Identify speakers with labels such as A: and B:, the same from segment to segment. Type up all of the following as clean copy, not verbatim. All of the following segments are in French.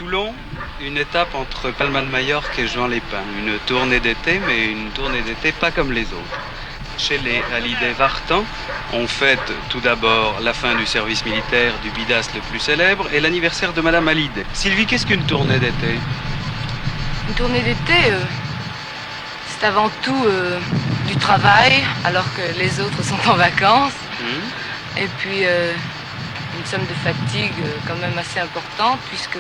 A: Toulon, une étape entre Palma de Majorque et Juan-les-Pins. Une tournée d'été, mais une tournée d'été pas comme les autres. Chez les Hallyday Vartan, on fête tout d'abord la fin du service militaire du bidasse le plus célèbre et l'anniversaire de Madame Hallyday. Sylvie, qu'est-ce qu'une tournée d'été?
B: Une tournée d'été, c'est avant tout du travail, alors que les autres sont en vacances. Et puis une somme de fatigue quand même assez importante, puisque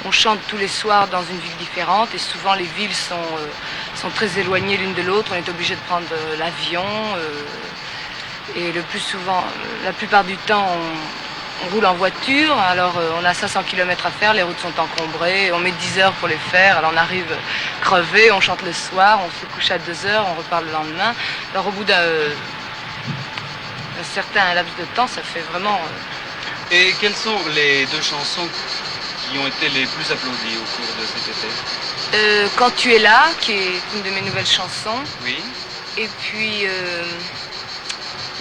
B: on chante tous les soirs dans une ville différente et souvent les villes sont très éloignées l'une de l'autre. On est obligé de prendre l'avion et le plus souvent, la plupart du temps, on roule en voiture. Alors on a 500 km à faire, les routes sont encombrées, on met 10 heures pour les faire, alors on arrive crevé, on chante le soir, on se couche à 2 heures, on repart le lendemain. Alors au bout d'un certain laps de temps, ça fait vraiment...
A: Et quelles sont les deux chansons qui ont été les plus applaudies au cours de cet été?
B: Quand tu es là, qui est une de mes nouvelles chansons.
A: Oui.
B: Et puis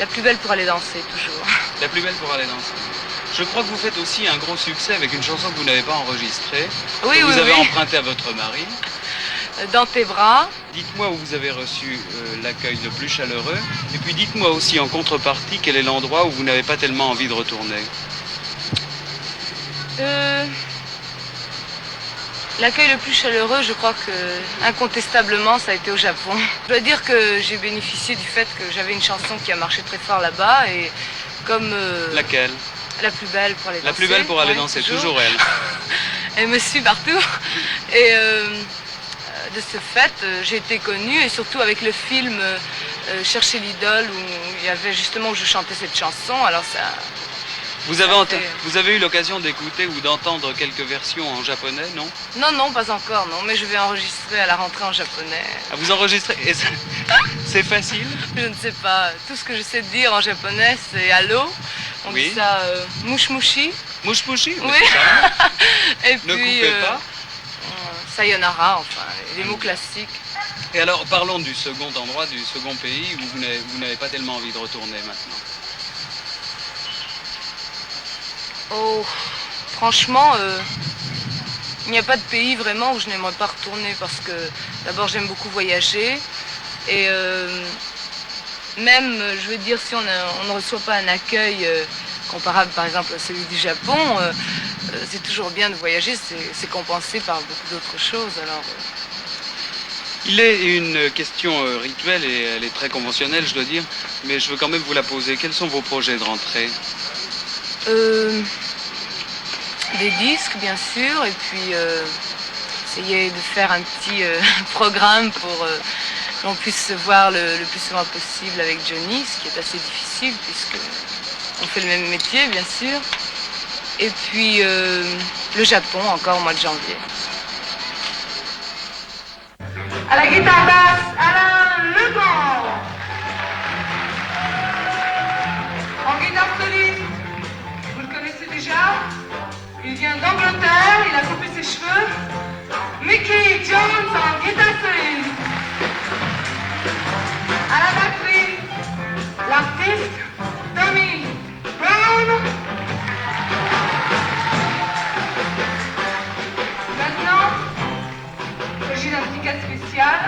B: La plus belle pour aller danser, toujours.
A: La plus belle pour aller danser. Je crois que vous faites aussi un gros succès avec une chanson que vous n'avez pas enregistrée.
B: Oui,
A: que
B: oui,
A: vous avez
B: oui.
A: empruntée à votre mari.
B: Dans tes bras.
A: Dites-moi où vous avez reçu l'accueil le plus chaleureux. Et puis dites-moi aussi en contrepartie quel est l'endroit où vous n'avez pas tellement envie de retourner.
B: L'accueil le plus chaleureux, je crois que incontestablement, ça a été au Japon. Je dois dire que j'ai bénéficié du fait que j'avais une chanson qui a marché très fort là-bas et comme...
A: Laquelle?
B: La plus belle pour aller danser.
A: La plus belle pour aller
B: ouais,
A: danser, toujours elle.
B: Elle me suit partout. Et de ce fait, j'ai été connue et surtout avec le film Chercher l'idole où il y avait justement où je chantais cette chanson. Alors ça...
A: Vous avez eu l'occasion d'écouter ou d'entendre quelques versions en japonais, non?
B: Non, non, pas encore, non. Mais je vais enregistrer à la rentrée en japonais.
A: Ah, vous enregistrez? Et c'est facile?
B: Je ne sais pas. Tout ce que je sais dire en japonais, c'est allô. On dit ça mushmushi.
A: Mushmushi?
B: Oui. Et
A: ne
B: puis,
A: coupez pas.
B: Sayonara, enfin, les mots classiques.
A: Et alors, parlons du second endroit, du second pays où vous n'avez pas tellement envie de retourner maintenant.
B: Oh, franchement, il n'y a pas de pays vraiment où je n'aimerais pas retourner parce que d'abord j'aime beaucoup voyager et même, je veux dire, si on ne reçoit pas un accueil comparable par exemple à celui du Japon, c'est toujours bien de voyager, c'est compensé par beaucoup d'autres choses. Alors,
A: Il est une question rituelle et elle est très conventionnelle, je dois dire, mais je veux quand même vous la poser. Quels sont vos projets de rentrée?
B: Des disques, bien sûr, et puis essayer de faire un petit programme pour qu'on puisse se voir le plus souvent possible avec Johnny, ce qui est assez difficile puisque on fait le même métier, bien sûr. Et puis le Japon, encore au mois de janvier.
C: À la guitare basse, Alain Legrand. En guitare soliste, vous le connaissez déjà. Il vient d'Angleterre, il a coupé ses cheveux. Mickey Jones en guitare soliste. À la batterie, l'artiste Tommy Brown. Maintenant, il s'agit d'un petit cas spécial.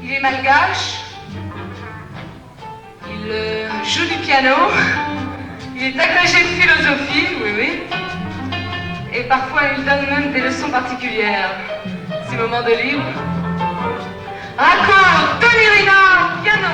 C: Il est malgache. Il joue du piano. Il est agrégé de philosophie, oui, oui. Et parfois, il donne même des leçons particulières. Ses moments de libre. Encore Tony Rina, piano.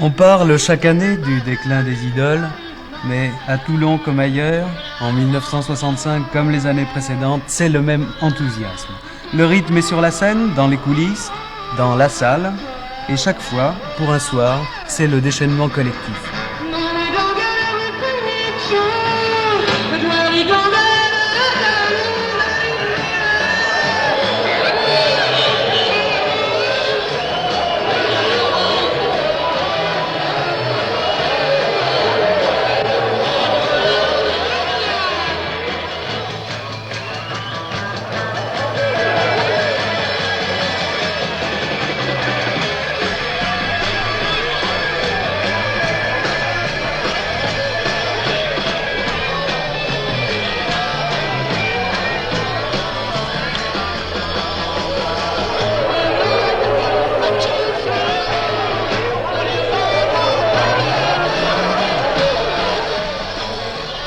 D: On parle chaque année du déclin des idoles, mais à Toulon comme ailleurs, en 1965 comme les années précédentes, c'est le même enthousiasme. Le rythme est sur la scène, dans les coulisses, dans la salle, et chaque fois, pour un soir, c'est le déchaînement collectif.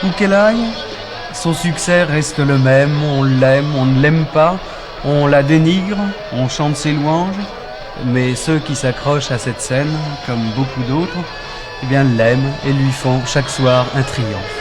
D: Où qu'elle aille, son succès reste le même. On l'aime, on ne l'aime pas, on la dénigre, on chante ses louanges. Mais ceux qui s'accrochent à cette scène, comme beaucoup d'autres, eh bien l'aiment et lui font chaque soir un triomphe.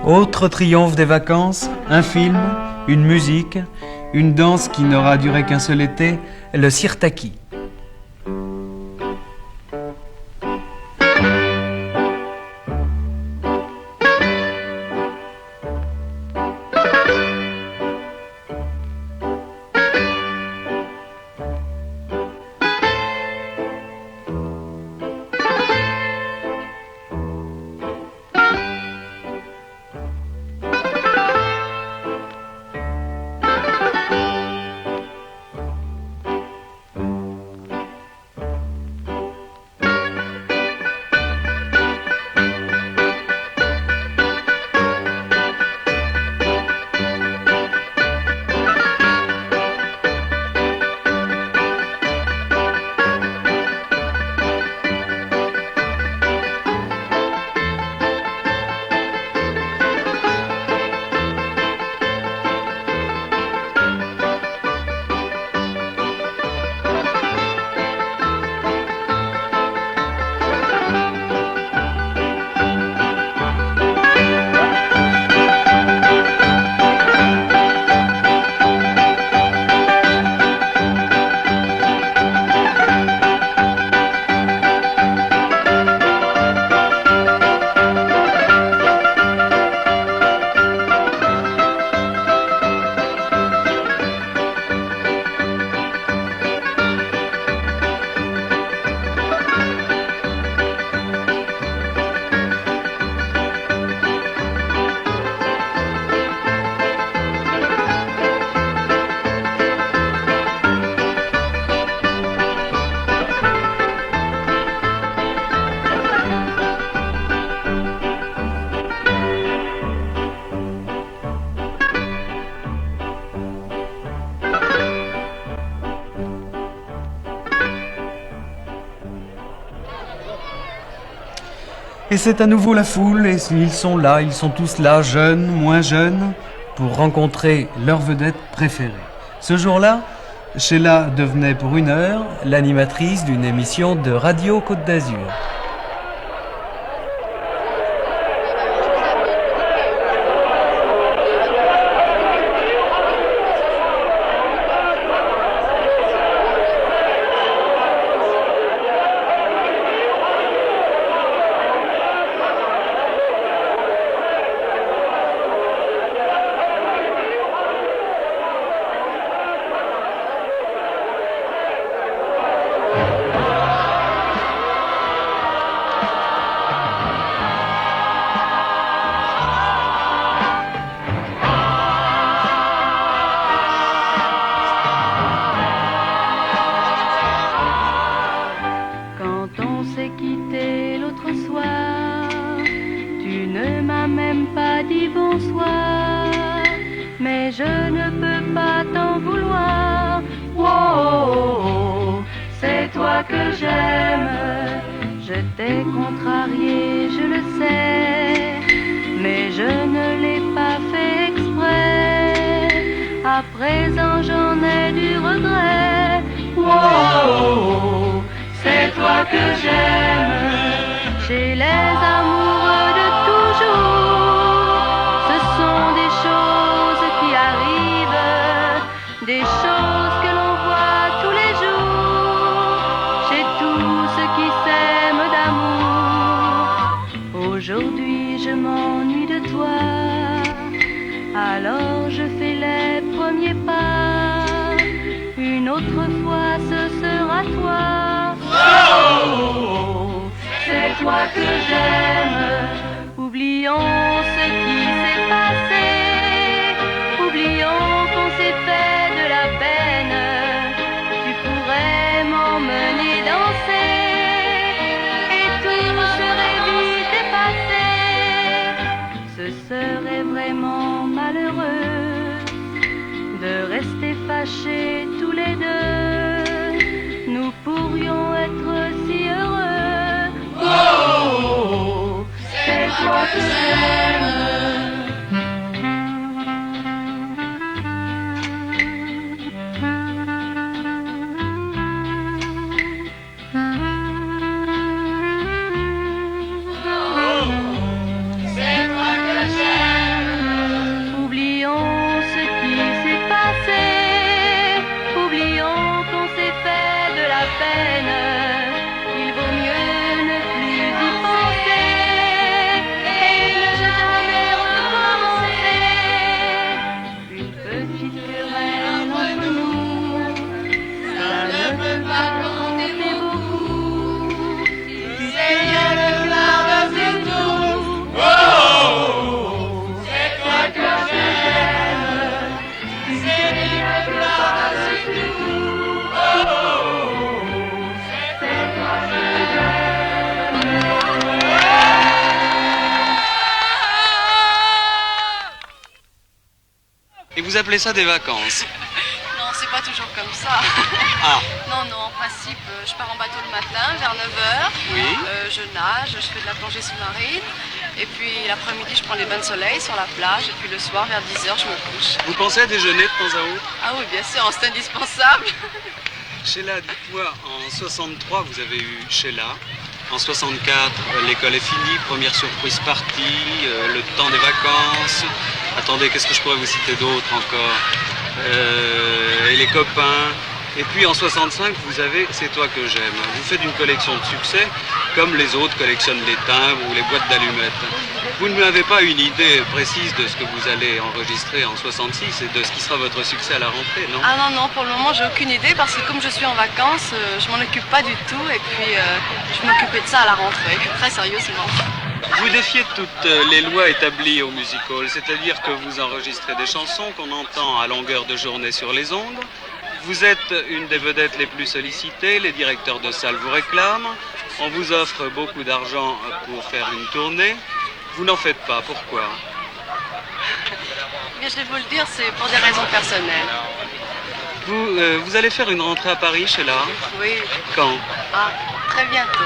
D: Autre triomphe des vacances, un film, une musique, une danse qui n'aura duré qu'un seul été, le sirtaki. Et c'est à nouveau la foule, et ils sont là, ils sont tous là, jeunes, moins jeunes, pour rencontrer leur vedette préférée. Ce jour-là, Sheila devenait pour 1 heure l'animatrice d'une émission de Radio Côte d'Azur.
E: Oh, c'est toi que j'aime. Oublions ce qui s'est passé. Oublions qu'on s'est fait de la peine. Tu pourrais m'emmener danser et tout serait vite effacé. Ce serait vraiment malheureux de rester fâchés tous les deux. Nous pourrions être si heureux. Oh, c'est toi que j'aime.
A: Et vous appelez ça des vacances?
B: Non, c'est pas toujours comme ça.
A: Ah.
B: Non, en principe, je pars en bateau le matin vers 9h.
A: Oui.
B: Je nage, je fais de la plongée sous-marine. Et puis l'après-midi, je prends des bains de soleil sur la plage. Et puis le soir, vers 10h, je me couche.
A: Vous pensez à déjeuner de temps à autre?
B: Ah oui, bien sûr, c'est indispensable.
A: Sheila, dites-moi, en 63, vous avez eu Sheila. En 64, l'école est finie, première surprise partie, le temps des vacances. Attendez, qu'est-ce que je pourrais vous citer d'autre encore? Et les copains. Et puis en 65, vous avez C'est toi que j'aime. Vous faites une collection de succès, comme les autres collectionnent les timbres ou les boîtes d'allumettes. Vous ne m'avez pas une idée précise de ce que vous allez enregistrer en 66 et de ce qui sera votre succès à la rentrée, non?
B: Ah non, pour le moment, j'ai aucune idée parce que comme je suis en vacances, je m'en occupe pas du tout. Et puis, je vais m'occuper de ça à la rentrée, très sérieusement.
A: Vous défiez toutes les lois établies au music hall, c'est-à-dire que vous enregistrez des chansons qu'on entend à longueur de journée sur les ondes. Vous êtes une des vedettes les plus sollicitées, les directeurs de salles vous réclament, on vous offre beaucoup d'argent pour faire une tournée. Vous n'en faites pas, pourquoi?
B: Bien, je vais vous le dire, c'est pour des raisons personnelles.
A: Vous allez faire une rentrée à Paris, Sheila?
B: Oui.
A: Quand?
B: Ah, très bientôt.